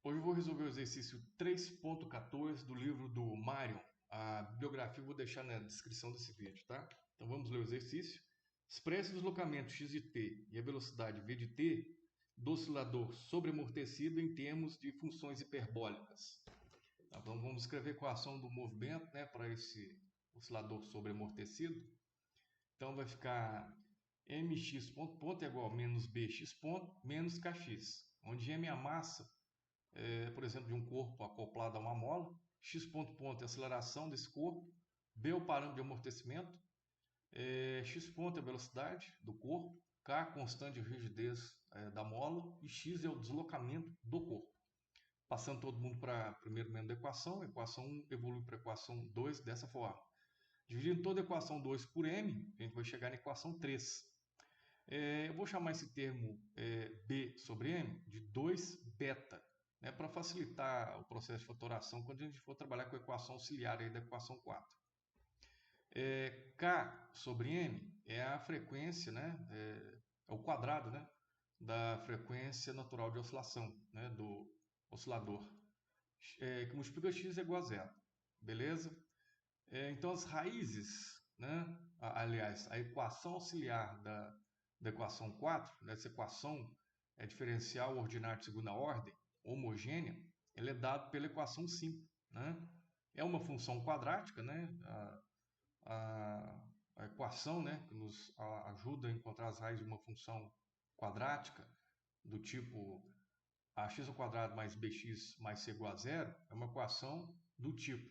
Hoje eu vou resolver o exercício 3.14 do livro do Marion. A bibliografia eu vou deixar na descrição desse vídeo, tá? Então vamos ler o exercício. Expresse o deslocamento x de t e a velocidade v de t do oscilador sobreamortecido em termos de funções hiperbólicas. Tá? Então vamos escrever a equação do movimento, né, para esse oscilador sobreamortecido. Então vai ficar mx ponto ponto é igual a menos bx ponto menos kx, onde m é a massa, por exemplo, de um corpo acoplado a uma mola, x ponto ponto é a aceleração desse corpo, b é o parâmetro de amortecimento, x ponto é a velocidade do corpo, k a constante de rigidez da mola e x é o deslocamento do corpo. Passando todo mundo para o primeiro membro da equação, a equação 1 evolui para a equação 2 dessa forma. Dividindo toda a equação 2 por m, a gente vai chegar na equação 3. Eu vou chamar esse termo B sobre M de 2 beta, né, para facilitar o processo de fatoração quando a gente for trabalhar com a equação auxiliar aí da equação 4. K sobre M é a frequência, né, é o quadrado, né, da frequência natural de oscilação, né, do oscilador, que multiplica x é igual a zero. Beleza? Então as raízes, né, aliás, a equação auxiliar da equação 4, dessa equação diferencial ordinária de segunda ordem, homogênea, ela é dada pela equação 5. Né? É uma função quadrática, né? A equação, né, que nos ajuda a encontrar as raízes de uma função quadrática do tipo ax ao quadrado mais bx mais c igual a zero, é uma equação do tipo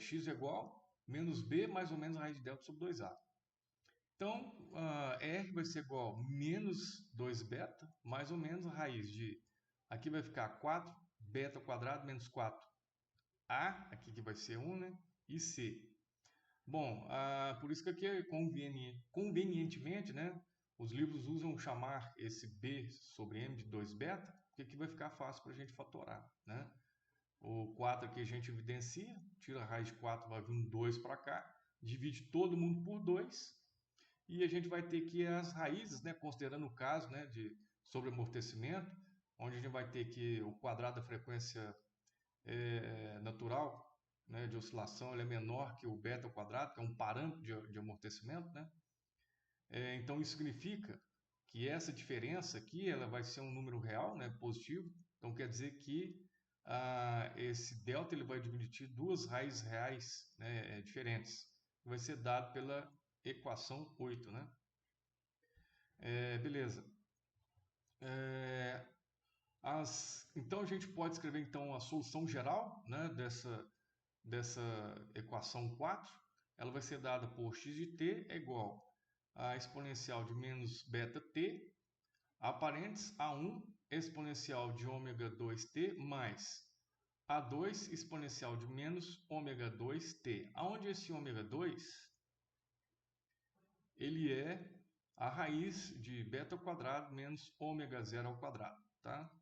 x é igual menos b mais ou menos a raiz de delta sobre 2a. Então, R vai ser igual a menos 2 beta, mais ou menos a raiz de... Aqui vai ficar 4 beta ao quadrado menos 4a, aqui que vai ser 1, né? E C. Bom, por isso que aqui é convenientemente, né? Os livros usam chamar esse B sobre M de 2 beta, porque aqui vai ficar fácil para a gente fatorar, né? O 4 aqui a gente evidencia, tira a raiz de 4, vai vir um 2 para cá, divide todo mundo por 2, e a gente vai ter que as raízes, né, considerando o caso, né, de sobreamortecimento, onde a gente vai ter que o quadrado da frequência natural, né, de oscilação, ele é menor que o beta ao quadrado, que é um parâmetro de amortecimento, né? Então isso significa que essa diferença aqui ela vai ser um número real, né, positivo. Então quer dizer que esse delta ele vai dividir duas raízes reais, né, diferentes. Vai ser dado pela equação 8, né? Beleza. Então a gente pode escrever então a solução geral, né, dessa equação 4. Ela vai ser dada por x de t é igual a exponencial de menos beta t, a parênteses A1 exponencial de ômega 2t mais A2 exponencial de menos ômega 2t. Aonde esse ômega 2 ele é a raiz de beta ao quadrado menos ômega zero ao quadrado, tá?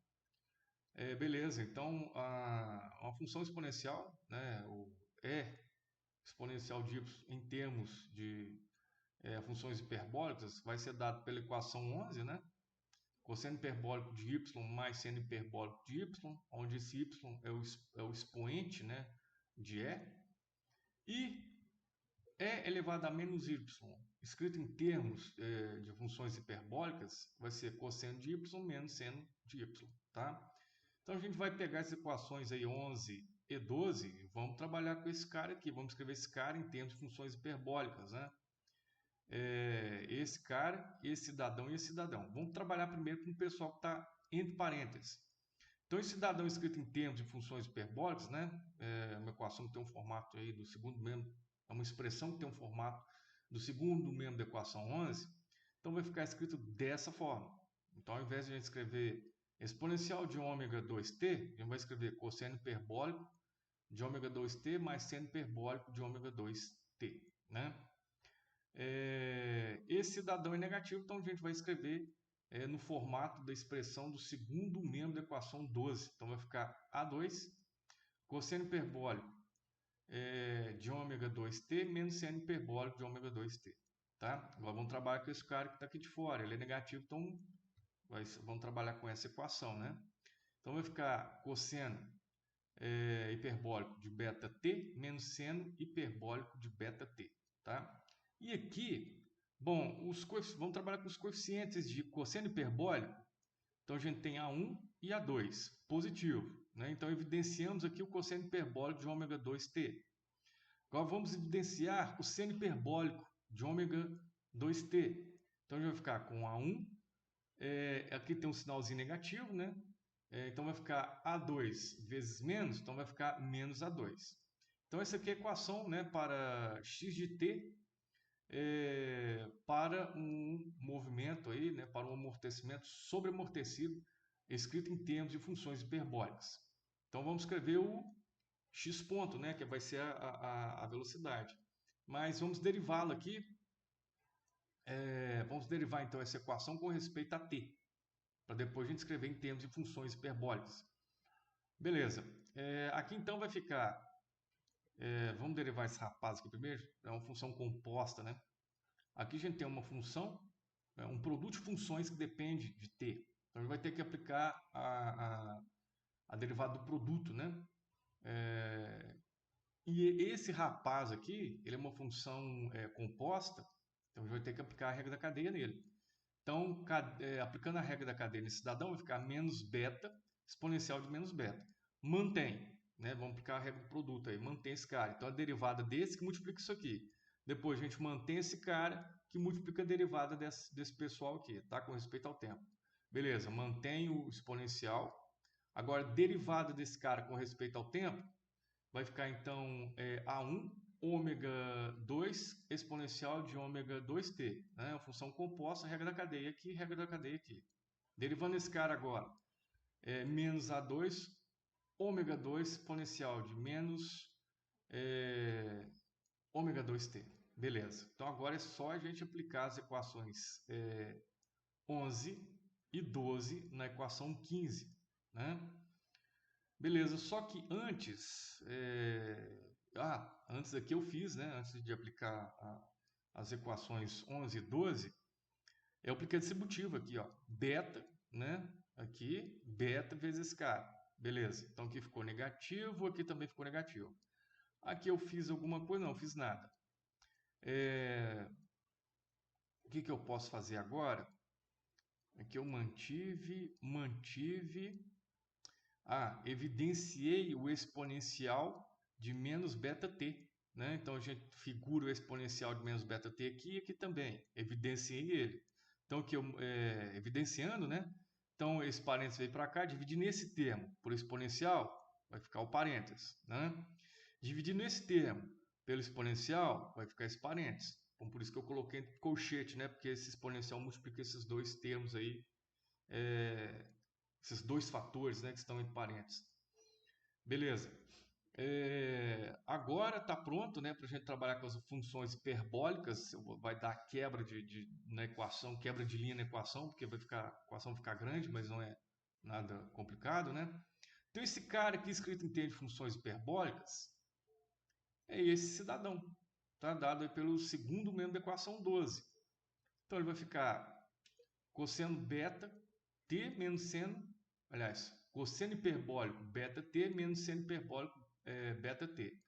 Beleza, então uma função exponencial, né, o exponencial de y em termos de funções hiperbólicas vai ser dado pela equação 11, né? Cosseno hiperbólico de y mais seno hiperbólico de y, onde esse y é o expoente, né, de e e elevado a menos y, escrito em termos de funções hiperbólicas, vai ser cosseno de y menos seno de y, tá? Então a gente vai pegar as equações aí 11 e 12 e vamos trabalhar com esse cara aqui, vamos escrever esse cara em termos de funções hiperbólicas, né? Esse cara, esse cidadão e esse cidadão. Vamos trabalhar primeiro com o pessoal que está entre parênteses. Então esse cidadão escrito em termos de funções hiperbólicas, né? Uma equação que tem um formato aí do segundo membro, é uma expressão que tem um formato do segundo membro da equação 11, então vai ficar escrito dessa forma. Então ao invés de a gente escrever exponencial de ômega 2t, a gente vai escrever cosseno hiperbólico de ômega 2t mais seno hiperbólico de ômega 2t, né? Esse cidadão é negativo, então a gente vai escrever no formato da expressão do segundo membro da equação 12. Então vai ficar A2 cosseno hiperbólico de ômega 2t menos seno hiperbólico de ômega 2t. Tá? Agora vamos trabalhar com esse cara que está aqui de fora, ele é negativo, então vamos trabalhar com essa equação, né? Então vai ficar cosseno hiperbólico de beta t menos seno hiperbólico de beta t, tá? E aqui, bom, vamos trabalhar com os coeficientes de cosseno hiperbólico. Então a gente tem A1 e A2, positivo, né? Então evidenciamos aqui o cosseno hiperbólico de ômega 2t. Agora vamos evidenciar o seno hiperbólico de ômega 2t. Então a gente vai ficar com A1, aqui tem um sinalzinho negativo, né? Então vai ficar A2 vezes menos, então vai ficar menos A2. Então essa aqui é a equação, né, para x de t para um movimento aí, né, para um amortecimento sobreamortecido, escrito em termos de funções hiperbólicas. Então vamos escrever o x ponto, né, que vai ser a velocidade. Mas vamos derivá-la aqui. Vamos derivar então essa equação com respeito a t, para depois a gente escrever em termos de funções hiperbólicas. Beleza. Aqui então vai ficar... vamos derivar esse rapaz aqui primeiro. É uma função composta, né? Aqui a gente tem uma função, um produto de funções que depende de t. Então a gente vai ter que aplicar a derivada do produto, né? E esse rapaz aqui, ele é uma função composta, então a gente vai ter que aplicar a regra da cadeia nele. Então, aplicando a regra da cadeia nesse cidadão, vai ficar menos beta, exponencial de menos beta. Mantém, né? Vamos aplicar a regra do produto aí, mantém esse cara. Então, a derivada desse que multiplica isso aqui. Depois, a gente mantém esse cara que multiplica a derivada desse pessoal aqui, tá? Com respeito ao tempo. Beleza, mantém o exponencial. Agora, derivada desse cara com respeito ao tempo, vai ficar então A1 ômega 2 exponencial de ômega 2t, né? Uma função composta, regra da cadeia aqui, regra da cadeia aqui. Derivando esse cara agora, menos A2 ômega 2 exponencial de menos ômega 2t. Beleza. Então agora é só a gente aplicar as equações 11 e 12 na equação 15, né? Beleza, só que antes, antes aqui eu fiz, né? Antes de aplicar as equações 11 e 12, eu apliquei a distributiva aqui, ó, beta, né? Aqui, beta vezes esse cara. Beleza, então aqui ficou negativo, aqui também ficou negativo. Aqui eu fiz alguma coisa? Não, fiz nada. O que eu posso fazer agora? Aqui eu mantive, evidenciei o exponencial de menos beta t, né? Então a gente figura o exponencial de menos beta t aqui e aqui também, evidenciei ele. Então aqui evidenciando, né? Então esse parênteses veio para cá, dividindo esse termo por exponencial, vai ficar o parênteses, né? Dividindo esse termo pelo exponencial, vai ficar esse parênteses. Então por isso que eu coloquei entre colchete, né? Porque esse exponencial multiplica esses dois termos aí, esses dois fatores, né, que estão entre parênteses. Beleza. Agora está pronto, né, para a gente trabalhar com as funções hiperbólicas. Vai dar quebra na equação, quebra de linha na equação, porque a equação vai ficar grande, mas não é nada complicado, né? Então esse cara aqui escrito em termos de funções hiperbólicas é esse cidadão. Está dado aí pelo segundo membro da equação 12. Então ele vai ficar cosseno beta t menos seno, aliás, cosseno hiperbólico beta t menos seno hiperbólico beta t.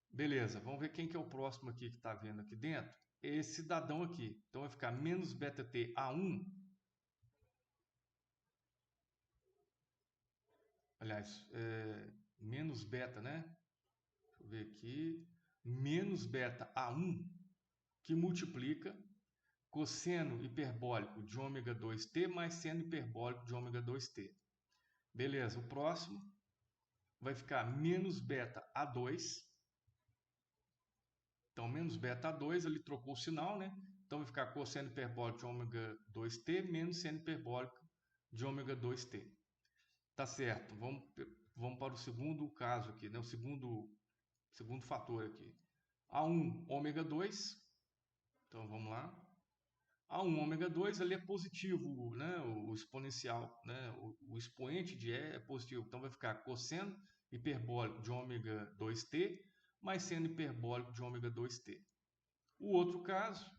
Beleza, vamos ver quem que é o próximo aqui que está vendo aqui dentro. Esse cidadão aqui. Então vai ficar menos beta t A1. Aliás, menos beta, né? Deixa eu ver aqui. Menos beta A1 que multiplica cosseno hiperbólico de ômega 2t mais seno hiperbólico de ômega 2t. Beleza, o próximo vai ficar menos beta A2. Então, menos beta A2, ele trocou o sinal, né? Então, vai ficar cosseno hiperbólico de ômega 2t menos seno hiperbólico de ômega 2t. Tá certo. Vamos para o segundo caso aqui, né? O segundo fator aqui. A1, ômega 2. Então, vamos lá. A1, ômega 2, ele é positivo, né? O exponencial, né? O expoente de E é positivo. Então, vai ficar cosseno hiperbólico de ômega 2t mais seno hiperbólico de ômega 2t. O outro caso,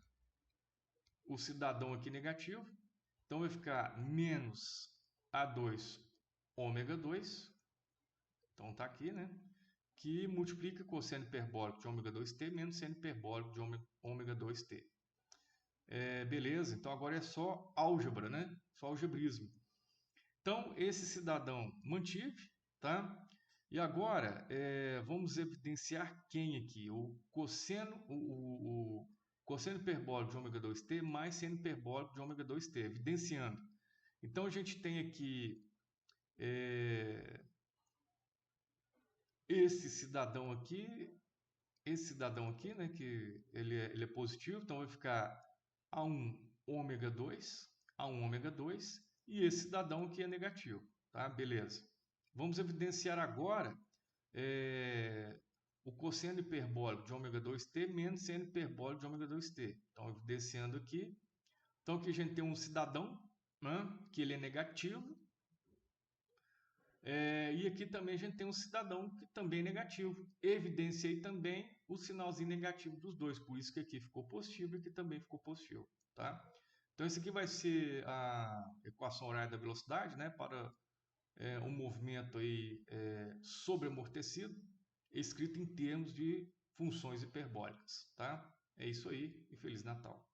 o cidadão aqui negativo, então vai ficar menos A2 ômega 2, então está aqui, né? Que multiplica cosseno hiperbólico de ômega 2t menos seno hiperbólico de ômega 2t. Beleza, então agora é só álgebra, né? Só algebrismo. Então, esse cidadão mantive, tá? E agora, vamos evidenciar quem aqui? O cosseno hiperbólico de ômega 2t mais seno hiperbólico de ômega 2t, evidenciando. Então, a gente tem aqui esse cidadão aqui, né, que ele é positivo, então vai ficar A1 ômega 2, A1 ômega 2, e esse cidadão aqui é negativo, tá? Beleza. Vamos evidenciar agora o cosseno hiperbólico de ômega 2t menos seno hiperbólico de ômega 2t. Então, evidenciando aqui. Então, aqui a gente tem um cidadão, né, que ele é negativo. E aqui também a gente tem um cidadão que também é negativo. Evidenciei também o sinalzinho negativo dos dois, por isso que aqui ficou positivo e aqui também ficou positivo, tá? Então, isso aqui vai ser a equação horária da velocidade, né, para um movimento aí, sobreamortecido, escrito em termos de funções hiperbólicas, tá? É isso aí e Feliz Natal!